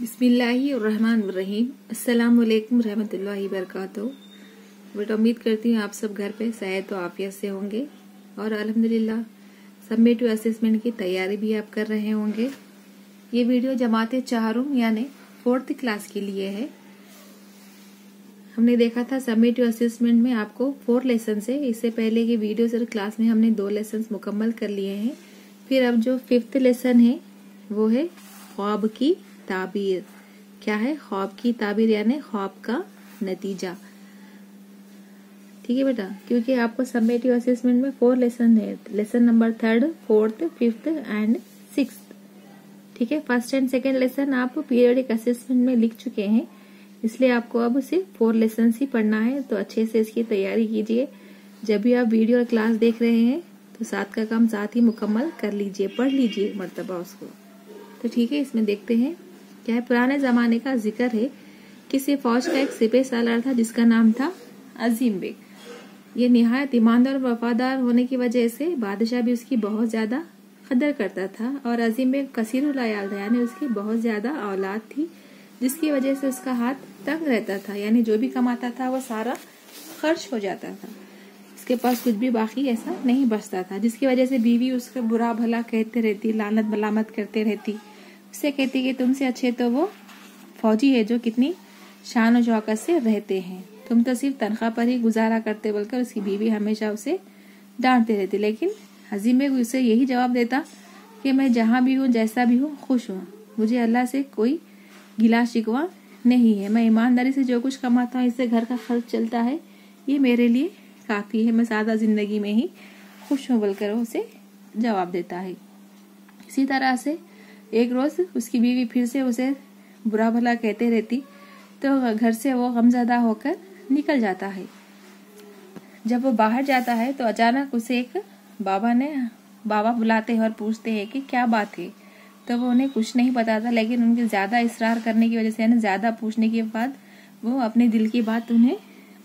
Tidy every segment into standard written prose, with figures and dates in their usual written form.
बिस्मिल्लाहिर्रहमानिर्रहीम। अस्सलाम वालेकुम रहमतुल्लाहि बरकातहू। बट उम्मीद करती हूँ आप सब घर पे सेहत और आफियत से होंगे और अल्हम्दुलिल्लाह समेटिव असेसमेंट की तैयारी भी आप कर रहे होंगे। ये वीडियो जमाते चाहरुम यानी 4th क्लास के लिए है। हमने देखा था समेटिव असेसमेंट में आपको 4 लेसन है। इससे पहले की वीडियो सर क्लास में हमने 2 लेसन मुकम्मल कर लिए हैं। फिर अब जो 5th लेसन है वो है ख्वाब की ताबीर। क्या है? ख्वाब की ताबीर यानी ख्वाब का नतीजा। ठीक है बेटा, क्योंकि आपको समेटिव असेसमेंट में 4 लेसन है। Lesson number 3rd, 4th, 5th and 6th। ठीक है, 1st एंड 2nd लेसन आप पीरियडिक असेसमेंट में लिख चुके हैं, इसलिए आपको अब सिर्फ 4 लेसन ही पढ़ना है। तो अच्छे से इसकी तैयारी कीजिए। जब भी आप वीडियो और क्लास देख रहे हैं तो साथ का काम साथ ही मुकम्मल कर लीजिए, पढ़ लीजिए मर्तबा उसको। तो ठीक है, इसमें देखते हैं क्या है। पुराने जमाने का जिक्र है। किसी फौज का एक सिपह सालार था जिसका नाम था अजीम बेग। ये निहायत ईमानदार और वफादार होने की वजह से बादशाह भी उसकी बहुत ज्यादा कदर करता था। और अजीम बेग कसीरुल अयाल था, यानी उसकी बहुत ज्यादा औलाद थी, जिसकी वजह से उसका हाथ तंग रहता था। यानी जो भी कमाता था वो सारा खर्च हो जाता था, उसके पास कुछ भी बाकी ऐसा नहीं बचता था, जिसकी वजह से बीवी उसका बुरा भला कहते रहती, लानत मलामत करते रहती। उससे कहती कि तुमसे अच्छे तो वो फौजी है जो कितनी शान और शौकत से रहते हैं, तुम तो सिर्फ तनख्वाह पर ही गुजारा करते, बोलकर उसकी बीवी हमेशा उसे डांटती रहती। लेकिन अजीम बेग उसे यही जवाब देता कि मैं जहाँ भी हूँ, जैसा भी हूँ, खुश हूँ। मुझे अल्लाह से कोई गिला शिकवा नहीं है। मैं ईमानदारी से जो कुछ कमाता हूँ, इससे घर का खर्च चलता है, ये मेरे लिए काफी है। मैं सादा जिंदगी में ही खुश हूँ, बोलकर वो उसे जवाब देता है। इसी तरह से एक रोज उसकी बीवी फिर से उसे बुरा भला कहते रहती, तो घर से वो गमज़दा होकर निकल जाता है। जब वो बाहर जाता है तो अचानक उसे एक बाबा बुलाते हैं और पूछते हैं कि क्या बात है। तो वो उन्हें कुछ नहीं बताता, लेकिन उनके ज्यादा इसरार करने की वजह से, यानी ज्यादा पूछने के बाद वो अपने दिल की बात उन्हें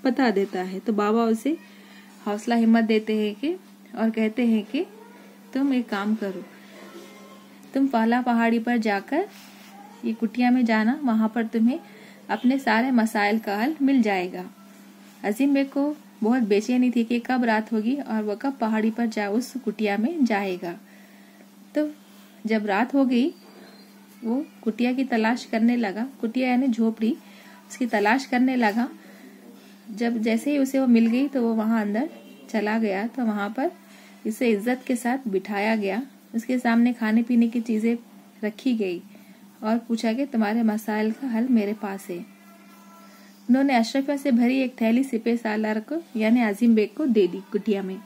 बता देता है। तो बाबा उसे हौसला हिम्मत देते हैं कि और कहते हैं कि तुम एक काम करो, तुम पाला पहाड़ी पर जाकर ये कुटिया में जाना, वहां पर तुम्हें अपने सारे मसाइल का हल मिल जाएगा। अजीम बेग को बहुत बेचैनी थी कि कब रात होगी और वह कब पहाड़ी पर जा उस कुटिया में जाएगा। तो जब रात हो गई, वो कुटिया की तलाश करने लगा। कुटिया यानी झोपड़ी, उसकी तलाश करने लगा। जब जैसे ही उसे वो मिल गई तो वो वहां अंदर चला गया। तो वहां पर इसे इज्जत के साथ बिठाया गया। उसके सामने खाने पीने की चीजें रखी गई और पूछा कि तुम्हारे मसाइल का हल मेरे पास है। उन्होंने अशरफिया से भरी एक थैली सिपह सालार को यानी अजीम बेग को दे दी कुटिया में।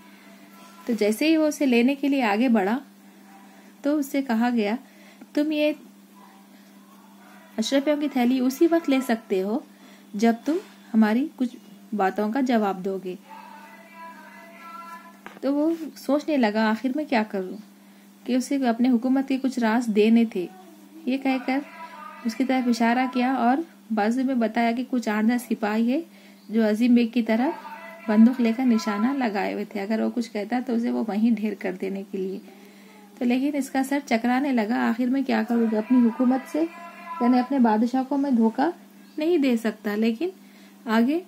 तो जैसे ही वो उसे लेने के लिए आगे बढ़ा तो उससे कहा गया, तुम ये अशरफिया की थैली उसी वक्त ले सकते हो जब तुम हमारी कुछ बातों का जवाब दोगे। तो वो सोचने लगा आखिर मैं क्या करूं, कि उसे अपने हुकूमत के कुछ राज देने थे। ये कहकर उसकी तरफ इशारा किया और बाजू में बताया कि कुछ आंधा सिपाही है जो अजीम बेग की तरफ बंदूक लेकर निशाना लगाए हुए थे। अगर वो कुछ कहता तो उसे वो वहीं ढेर कर देने के लिए। तो लेकिन इसका सर चकराने लगा, आखिर में क्या करूंगा, अपनी हुकूमत से यानी अपने बादशाह को मैं धोखा नहीं दे सकता। लेकिन आगे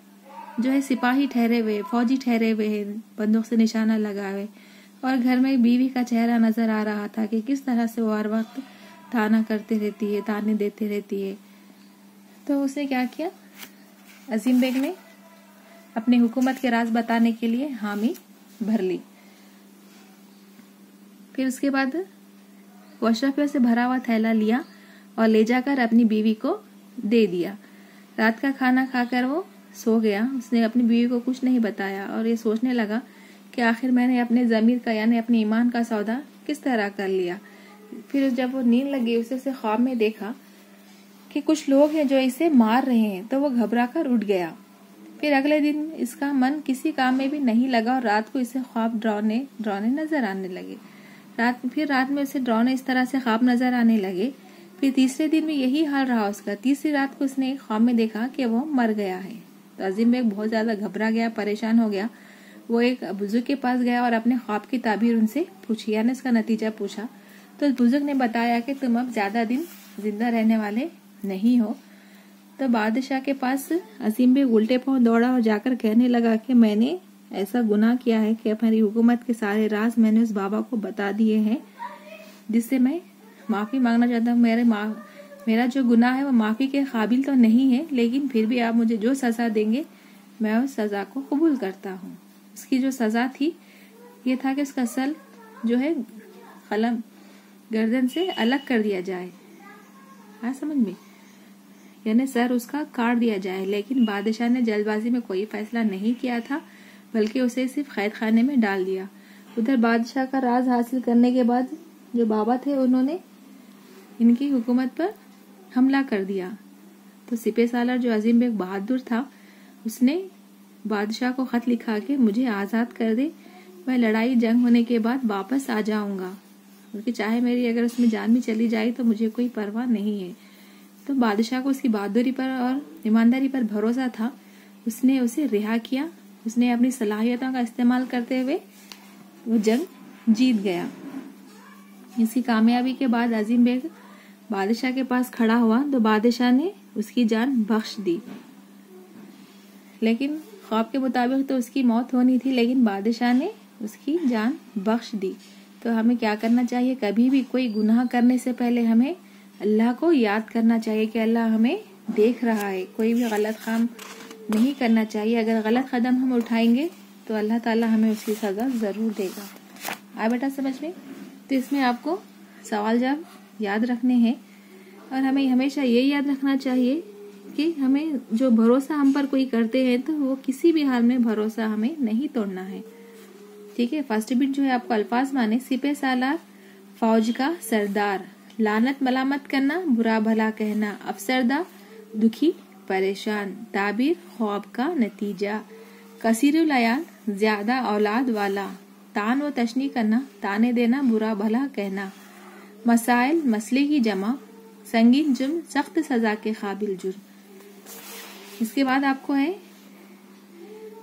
जो है सिपाही ठहरे हुए, फौजी ठहरे हुए हैं, बंदूक से निशाना लगाए हुए, और घर में बीवी का चेहरा नजर आ रहा था कि किस तरह से वो हर वक्त ताना करती रहती है, ताने देती रहती है। तो उसने क्या किया, अजीम बेग ने अपनी हुकूमत के राज बताने के लिए हामी भर ली। फिर उसके बाद वो अशरफिया से भरा हुआ थैला लिया और ले जाकर अपनी बीवी को दे दिया। रात का खाना खाकर वो सो गया। उसने अपनी बीवी को कुछ नहीं बताया और ये सोचने लगा कि आखिर मैंने अपने जमीर का यानी अपने ईमान का सौदा किस तरह कर लिया। फिर जब वो नींद लगी, उसे ख्वाब में देखा कि कुछ लोग हैं जो इसे मार रहे हैं। तो वो घबरा कर उठ गया। फिर अगले दिन इसका मन किसी काम में भी नहीं लगा और रात को इसे ख्वाब डरावने नजर आने लगे। रात में उसे डरावने इस तरह से ख्वाब नजर आने लगे। फिर तीसरे दिन भी यही हाल रहा उसका। तीसरी रात को उसने ख्वाब में देखा कि वो मर गया है। तो अजीम बेग बहुत ज्यादा घबरा गया, परेशान हो गया। वो एक बुजुर्ग के पास गया और अपने ख्वाब की ताबीर उनसे पूछी, यानी उसका नतीजा पूछा। तो बुजुर्ग ने बताया कि तुम अब ज्यादा दिन जिंदा रहने वाले नहीं हो। तो बादशाह के पास अजीम बेग उल्टे पांव दौड़ा और जाकर कहने लगा कि मैंने ऐसा गुनाह किया है कि हमारी हुकूमत के सारे राज मैंने उस बाबा को बता दिए हैं, जिससे मैं माफी मांगना चाहता हूँ। मेरा जो गुनाह है वो माफी के काबिल तो नहीं है, लेकिन फिर भी आप मुझे जो सजा देंगे मैं उस सजा को कबूल करता हूँ। उसकी जो सजा थी ये था कि उसका सर जो है कलम गर्दन से अलग कर दिया जाए। हाँ, समझ में, यानी सर उसका काट दिया जाए। लेकिन बादशाह ने जल्दबाजी में कोई फैसला नहीं किया था, बल्कि उसे सिर्फ कैद खाने में डाल दिया। उधर बादशाह का राज हासिल करने के बाद जो बाबा थे उन्होंने इनकी हुकूमत पर हमला कर दिया। तो सिपह सालार जो अजीम बेग बहादुर था उसने बादशाह को खत लिखा कि मुझे आजाद कर दे, मैं लड़ाई जंग होने के बाद वापस आ जाऊंगा, क्योंकि चाहे मेरी अगर उसमें जान भी चली जाए तो मुझे कोई परवाह नहीं है। तो बादशाह को उसकी बहादुरी पर और ईमानदारी पर भरोसा था, उसने उसे रिहा किया। उसने अपनी सलाहियतों का इस्तेमाल करते हुए वो जंग जीत गया। इसकी कामयाबी के बाद अजीम बेग बादशाह के पास खड़ा हुआ तो बादशाह ने उसकी जान बख्श दी। लेकिन ख्वाब के मुताबिक तो उसकी मौत होनी थी, लेकिन बादशाह ने उसकी जान बख्श दी। तो हमें क्या करना चाहिए, कभी भी कोई गुनाह करने से पहले हमें अल्लाह को याद करना चाहिए कि अल्लाह हमें देख रहा है। कोई भी गलत काम नहीं करना चाहिए। अगर गलत कदम हम उठाएंगे तो अल्लाह ताला हमें उसकी सजा जरूर देगा। आए बेटा समझ में। तो इसमें आपको सवाल जवाब याद रखने हैं और हमें हमेशा ये याद रखना चाहिए कि हमें जो भरोसा हम पर कोई करते हैं तो वो किसी भी हाल में भरोसा हमें नहीं तोड़ना है। ठीक है। फर्स्ट बिट जो है आपको अल्फाज माने, सिपह सालार फौज का सरदार, लानत मलामत करना, बुरा भला कहना, अफसरदा दुखी परेशान, ताबीर ख्वाब का नतीजा, कसीरुल अयाल ज्यादा औलाद वाला, तान व तशनी करना, ताने देना, बुरा भला कहना, मसाइल मसले की जमा, संगीन जुर्म सख्त सजा के काबिल जुर्म। इसके बाद आपको है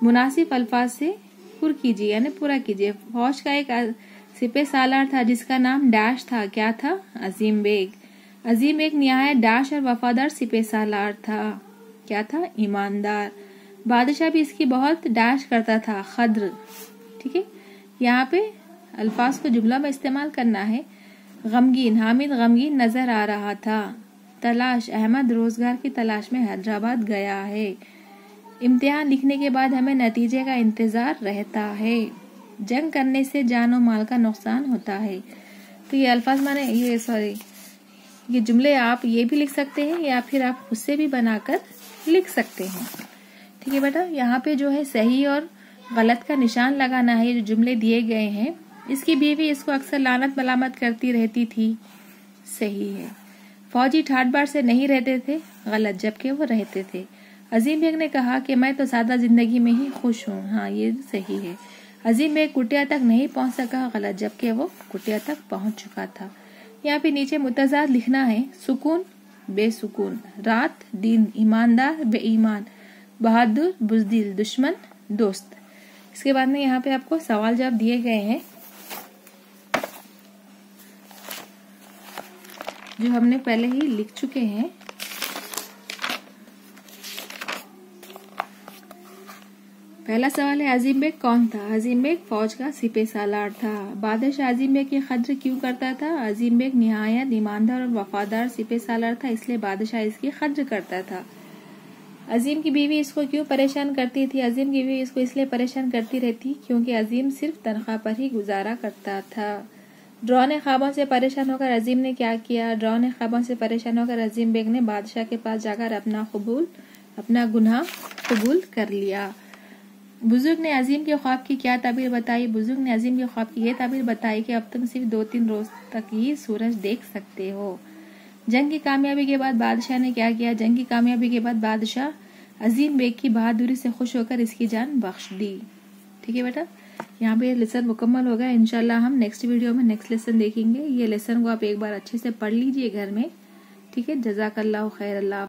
मुनासिब अल्फाज से पुर कीजिए यानी पूरा कीजिए। फौज का एक सिपह सालार था जिसका नाम डैश था। क्या था? अजीम बेग। अजीम एक निहायत डैश और वफादार सिपह सालार था। क्या था? ईमानदार। बादशाह भी इसकी बहुत डैश करता था। खद्र। ठीक है। यहाँ पे अल्फाज को जुमला में इस्तेमाल करना है। गमगीन, हामिद गमगीन नजर आ रहा था। तलाश, अहमद रोजगार की तलाश में हैदराबाद गया है। इम्तिहान लिखने के बाद हमें नतीजे का इंतजार रहता है। जंग करने से जान और माल का नुकसान होता है। तो ये अल्फाज माने ये जुमले आप ये भी लिख सकते हैं या फिर आप खुद से भी बनाकर लिख सकते हैं। ठीक है बेटा। यहाँ पे जो है सही और गलत का निशान लगाना है। जो जुमले दिए गए हैं, इसकी बीवी इसको अक्सर लानत मलामत करती रहती थी। सही है। फौजी ठाट बाट से नहीं रहते थे। गलत, जबकि वो रहते थे। अजीम बेग ने कहा कि मैं तो सादा जिंदगी में ही खुश हूँ। हाँ, ये सही है। अजीम बेग कुटिया तक नहीं पहुँच सका। गलत, जबकि वो कुटिया तक पहुँच चुका था। यहाँ पे नीचे मुतजाद लिखना है। सुकून बेसुकून, रात दिन, ईमानदार बेईमान, बहादुर बुजदिल, दुश्मन दोस्त। इसके बाद में यहाँ पे आपको सवाल जवाब दिए गए हैं जो हमने पहले ही लिख चुके हैं। पहला सवाल है अजीम बेग कौन था? अजीम बेग फौज का सिपह सालार था। बादशाह अजीम बेग की कद्र क्यों करता था? अजीम बेग निहायत ईमानदार और वफादार सिपह सालार था, इसलिए बादशाह इसकी कद्र करता था। अजीम की बीवी इसको क्यों परेशान करती थी? अजीम की बीवी इसको इसलिए परेशान करती रहती क्योंकि अजीम सिर्फ तनख्वाह पर ही गुजारा करता था। डरावने ख्वाबों से परेशान होकर अजीम ने क्या किया? डरावने ख्वाबों से परेशान होकर अजीम बेग ने बादशाह के पास जाकर अपना गुनाह कबूल कर लिया। बुजुर्ग ने अजीम के ख्वाब की क्या ताबीर बताई? बुजुर्ग ने अजीम के ख्वाब की ये ताबीर बताई कि अब तुम सिर्फ 2-3 रोज तक ही सूरज देख सकते हो। जंग की कामयाबी के बाद बादशाह ने क्या किया? जंग की कामयाबी के बाद बादशाह अजीम बेग की बहादुरी से खुश होकर इसकी जान बख्श दी। ठीक है बेटा। यहाँ पे लेसन मुकम्मल हो गया। इंशाल्लाह हम नेक्स्ट वीडियो में नेक्स्ट लेसन देखेंगे। ये लेसन को आप एक बार अच्छे से पढ़ लीजिए घर में। ठीक है। जज़ाकल्लाहु खैर। अल्लाह।